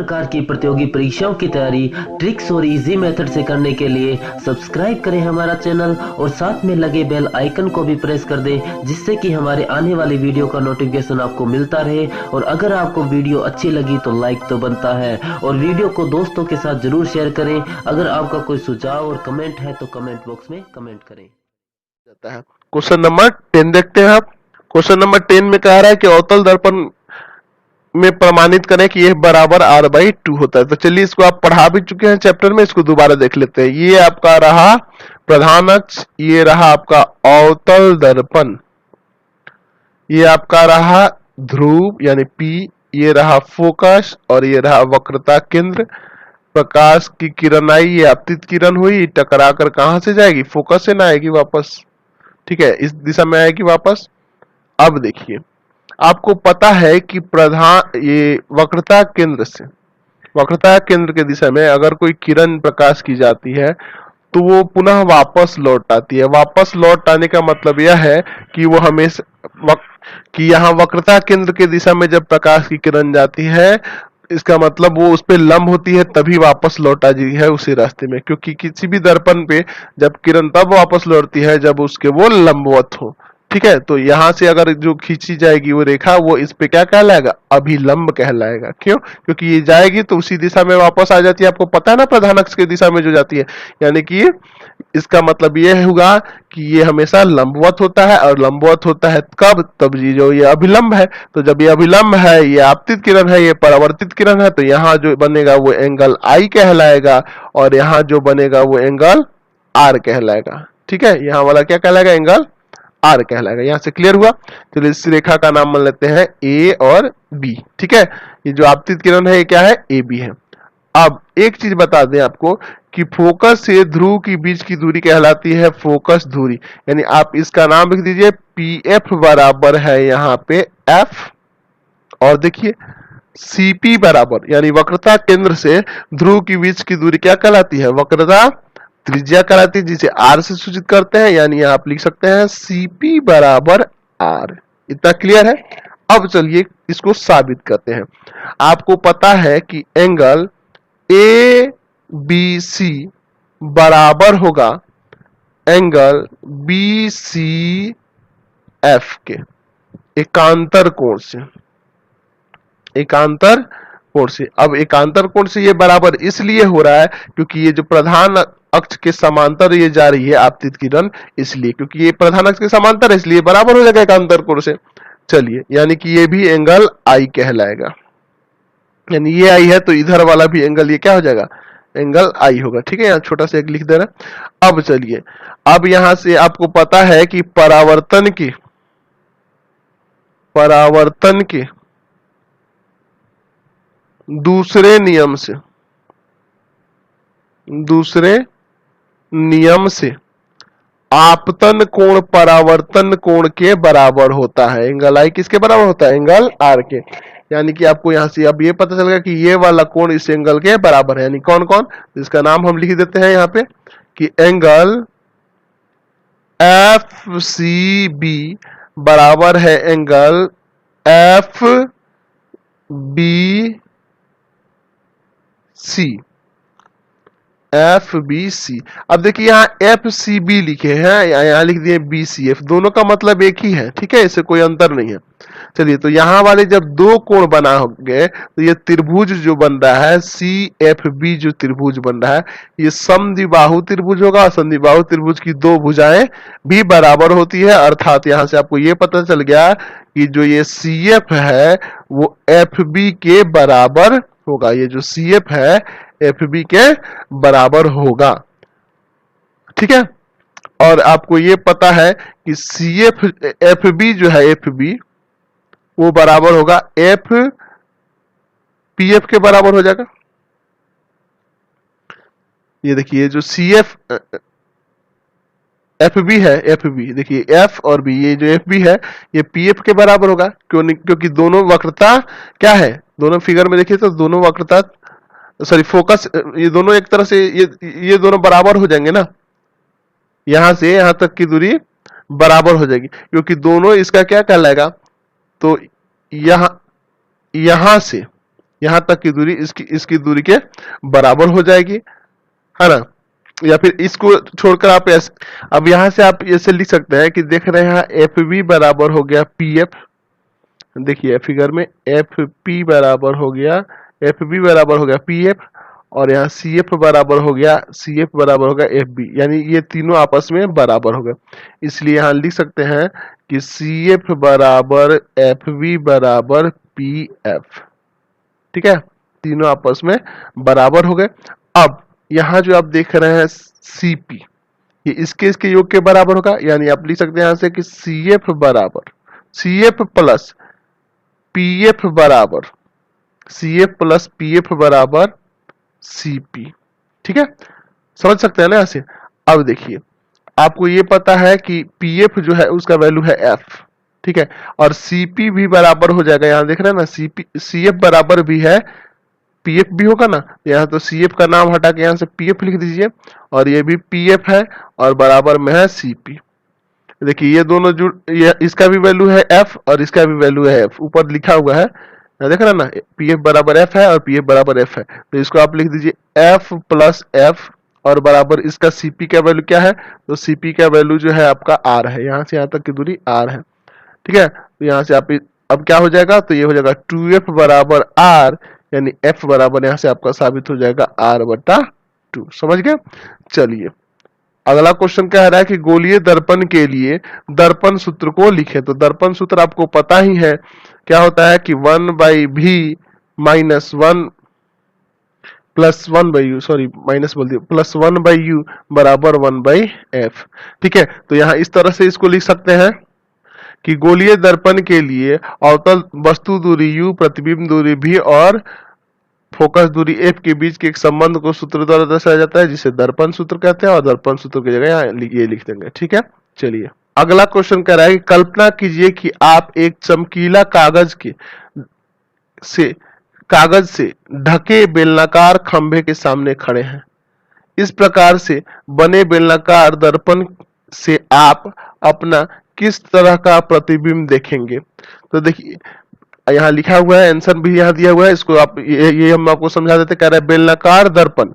प्रकार की प्रतियोगी परीक्षाओं की तैयारी ट्रिक्स और इजी मेथड से करने के लिए सब्सक्राइब करें हमारा चैनल और साथ में लगे बेल आइकन को भी प्रेस कर दें, जिससे कि हमारे आने वाली वीडियो का नोटिफिकेशन आपको मिलता रहे। और अगर आपको वीडियो अच्छी लगी तो लाइक तो बनता है और वीडियो को दोस्तों के साथ जरूर शेयर करें। अगर आपका कोई सुझाव और कमेंट है तो कमेंट बॉक्स में कमेंट करें। क्वेश्चन नंबर 10 देखते हैं आप। क्वेश्चन नंबर 10 में कह रहा है कि अवतल दर्पण में प्रमाणित करें कि यह बराबर r/2 होता है। तो चलिए, इसको आप पढ़ा भी चुके हैं चैप्टर में, इसको दोबारा देख लेते हैं। ये आपका रहा प्रधान अक्ष, ये रहा आपका अवतल दर्पण, ये आपका रहा ध्रुव यानी P, ये रहा फोकस और ये रहा वक्रता केंद्र। प्रकाश की किरण आई, ये आपतित किरण हुई, टकरा कर कहां से जाएगी? फोकस से ना आएगी वापस, ठीक है, इस दिशा में आएगी वापस। अब देखिए, आपको पता है कि ये वक्रता केंद्र से वक्रता केंद्र के दिशा में अगर कोई किरण प्रकाश की जाती है तो वो पुनः वापस लौट आती है। वापस लौट आने का मतलब यह है कि वो हमेशा कि यहाँ वक्रता केंद्र के दिशा में जब प्रकाश की किरण जाती है, इसका मतलब वो उस पे लंब होती है तभी वापस लौट आती है उसी रास्ते में, क्योंकि किसी भी दर्पण पे जब किरण तब वापस लौटती है जब उसके वो लंबवत हो। ठीक है, तो यहाँ से अगर जो खींची जाएगी वो रेखा, वो इस पे क्या कहलाएगा? अभिलंब कहलाएगा। क्यों? क्योंकि ये जाएगी तो उसी दिशा में वापस आ जाती है। आपको पता है ना, प्रधान अक्ष की दिशा में जो जाती है, यानी कि इसका मतलब ये होगा कि ये हमेशा लंबवत होता है, और लंबवत होता है कब? तब ये अभिलंब है। तो जब ये अभिलंब है, ये आपतित किरण है, ये परावर्तित किरण है, तो यहाँ जो बनेगा वो एंगल I कहलाएगा, और यहाँ जो बनेगा वो एंगल R कहलाएगा। ठीक है, यहाँ वाला क्या कहलाएगा? एंगल R कहलाएगा। यहाँ से क्लियर हुआ? चलिए, इस रेखा का नाम मान लेते हैं A और B। ठीक है, ये जो आपतित किरण है ये क्या है? AB है। अब एक चीज बता दें आपको कि फोकस से ध्रुव के बीच की दूरी कहलाती है फोकस दूरी, यानी आप इसका नाम लिख दीजिए PF बराबर है यहाँ पे F, और देखिए CP बराबर, यानी वक्रता केंद्र से ध्रुव के बीच की दूरी क्या कहलाती है? वक्रता त्रिज्या कहलाती है, जिसे R से सूचित करते हैं, यानी आप लिख सकते हैं CP बराबर R। इतना क्लियर है? अब चलिए इसको साबित करते हैं। आपको पता है कि एंगल ABC बराबर होगा एंगल BCF के एकांतर कोण से। एकांतर कोण से, अब एकांतर कोण से ये बराबर इसलिए हो रहा है क्योंकि ये जो प्रधान अक्ष के समांतर ये जा रही है आपतित किरण, इसलिए, क्योंकि ये प्रधान अक्ष के समांतर है इसलिए बराबर हो जाएगा एकांतर कोण से। चलिए, यानी कि ये भी एंगल I कहलाएगा, यानी ये I है तो इधर वाला भी एंगल ये क्या हो जाएगा? एंगल I होगा। ठीक है, यहाँ छोटा सा एक लिख दे रहा। अब चलिए, अब यहां से आपको पता है कि परावर्तन के दूसरे नियम से आपतन कोण परावर्तन कोण के बराबर होता है। एंगल I किसके बराबर होता है? एंगल R के। यानी कि आपको यहां से अब ये पता चल गया कि ये वाला कोण इस एंगल के बराबर है। यानी कौन कौन? इसका नाम हम लिख देते हैं यहाँ पे कि एंगल FCB बराबर है एंगल FBC। FBC। अब देखिए यहाँ FCB लिखे हैं, यहाँ लिख दिए BCF, दोनों का मतलब एक ही है। ठीक है, इससे कोई अंतर नहीं है। चलिए, तो यहाँ वाले जब दो कोण बना होंगे तो ये त्रिभुज जो बन रहा है CFB, जो त्रिभुज बन रहा है, ये समद्विबाहु त्रिभुज होगा। समद्विबाहु त्रिभुज की दो भुजाएं भी बराबर होती है, अर्थात यहाँ से आपको ये पता चल गया कि जो ये CF है वो FB के बराबर होगा। ये जो CF है FB के बराबर होगा। ठीक है, और आपको ये पता है कि FB जो है FB वो बराबर होगा PF के बराबर हो जाएगा। ये देखिए, जो FB है, FB देखिए F और B, ये जो FB है ये PF के बराबर होगा। क्यों नहीं? क्योंकि दोनों वक्रता क्या है? दोनों फिगर में देखिए तो दोनों वक्रता, सॉरी फोकस, ये दोनों एक तरह से ये दोनों बराबर हो जाएंगे ना, यहां से यहां तक की दूरी बराबर हो जाएगी, क्योंकि दोनों इसका क्या कहलाएगा? तो यहां से यहाँ तक की दूरी इसकी दूरी के बराबर हो जाएगी, है ना। या फिर इसको छोड़कर आप ऐसे, अब यहाँ से आप ऐसे लिख सकते हैं कि देख रहे हैं एफ बी बराबर हो गया पी एफ। देखिए फिगर में एफ पी बराबर हो गया, एफ बी बराबर हो गया पी एफ, और यहाँ सी एफ बराबर हो गया, सी एफ बराबर हो गया एफ बी, यानी ये तीनों आपस में बराबर हो गए। इसलिए यहाँ लिख सकते हैं कि सी एफ बराबर एफ बी बराबर पी एफ। ठीक है, तीनों आपस में बराबर हो गए। अब यहाँ जो आप देख रहे हैं सी पी, ये इसके योग के बराबर होगा, यानी आप लिख सकते हैं यहाँ से कि सी एफ बराबर C F plus P F बराबर C F plus P F बराबर सी पी। ठीक है, समझ सकते हैं ना ऐसे। अब देखिए आपको ये पता है कि पी एफ जो है उसका वैल्यू है एफ, ठीक है, और सीपी भी बराबर हो जाएगा, यहाँ देख रहे हैं ना सी एफ बराबर भी है पी एफ भी होगा ना, यहाँ तो सी एफ का नाम हटा के यहाँ से पी एफ लिख दीजिए, और ये भी पी एफ है और बराबर में है सी पी। देखिए ये दोनों जुड़, ये इसका भी वैल्यू है एफ और इसका भी वैल्यू है एफ, ऊपर लिखा हुआ है, देख रहे ना, पी एफ बराबर एफ है और पी एफ बराबर एफ है, तो इसको आप लिख दीजिए एफ प्लस एफ और बराबर इसका सीपी का वैल्यू क्या है, तो सीपी का वैल्यू जो है आपका आर है, यहाँ से यहाँ तक की दूरी आर है। ठीक है, तो यहाँ से आप अब क्या हो जाएगा, तो ये हो जाएगा 2f बराबर आर, यानी f बराबर यहाँ से आपका साबित हो जाएगा r बटा 2। समझ गए। चलिए अगला क्वेश्चन कह रहा है कि गोलीय दर्पण के लिए दर्पण सूत्र को लिखें। तो दर्पण सूत्र आपको पता ही है, क्या होता है कि 1/v minus 1 plus 1/u, sorry minus बोल दिया, प्लस 1/u बराबर 1/f। ठीक है, तो यहाँ इस तरह से इसको लिख सकते हैं कि गोलीय दर्पण के लिए अवतल वस्तु दूरी u, प्रतिबिंब दूरी v और फोकस दूरी f के बीच के एक संबंध को सूत्र द्वारा दर्शाया जाता है, जिसे दर्पण सूत्र कहते हैं, और दर्पण सूत्र की जगह यहाँ ये लिख देंगे। ठीक है, चलिए अगला क्वेश्चन कह रहा है कि कल्पना कीजिए कि आप एक चमकीला कागज से ढके बेलनाकार खंभे के सामने खड़े हैं। इस प्रकार से बने बेलनाकार दर्पण से आप अपना किस तरह का प्रतिबिंब देखेंगे। तो देखिए यहाँ लिखा हुआ है, आंसर भी यहाँ दिया हुआ है, इसको आप ये हम आपको समझा देते। कह रहा है बेलनाकार दर्पण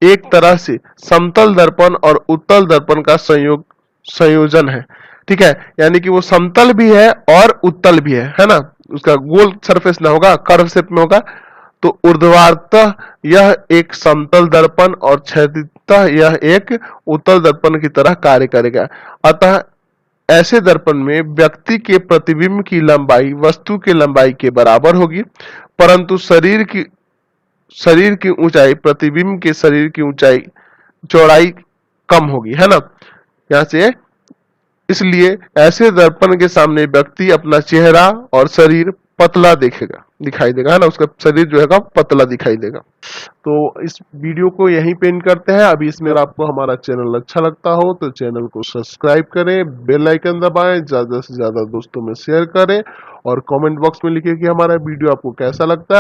एक तरह से समतल दर्पण और उत्तल दर्पण का संयोजन है। ठीक है, यानी कि वो समतल भी है और उत्तल भी है ना, उसका गोल सरफेस ना होगा, कर्व शेप में होगा। तो ऊर्ध्वाधरतः यह एक समतल दर्पण और क्षैतिजतः यह एक उत्तल दर्पण की तरह कार्य करेगा। अतः ऐसे दर्पण में व्यक्ति के प्रतिबिंब की लंबाई वस्तु की लंबाई के बराबर होगी, परंतु शरीर की ऊंचाई प्रतिबिंब के शरीर की चौड़ाई कम होगी, है ना। यहाँ से इसलिए ऐसे दर्पण के सामने व्यक्ति अपना चेहरा और शरीर पतला दिखाई देगा, है ना, उसका शरीर जो है पतला दिखाई देगा। तो इस वीडियो को यहीं पे एंड करते हैं। अभी इसमें आपको हमारा चैनल अच्छा लगता हो तो चैनल को सब्सक्राइब करें, बेल आइकन दबाएं, ज्यादा से ज्यादा दोस्तों में शेयर करें, और कमेंट बॉक्स में लिखिए कि हमारा वीडियो आपको कैसा लगता है।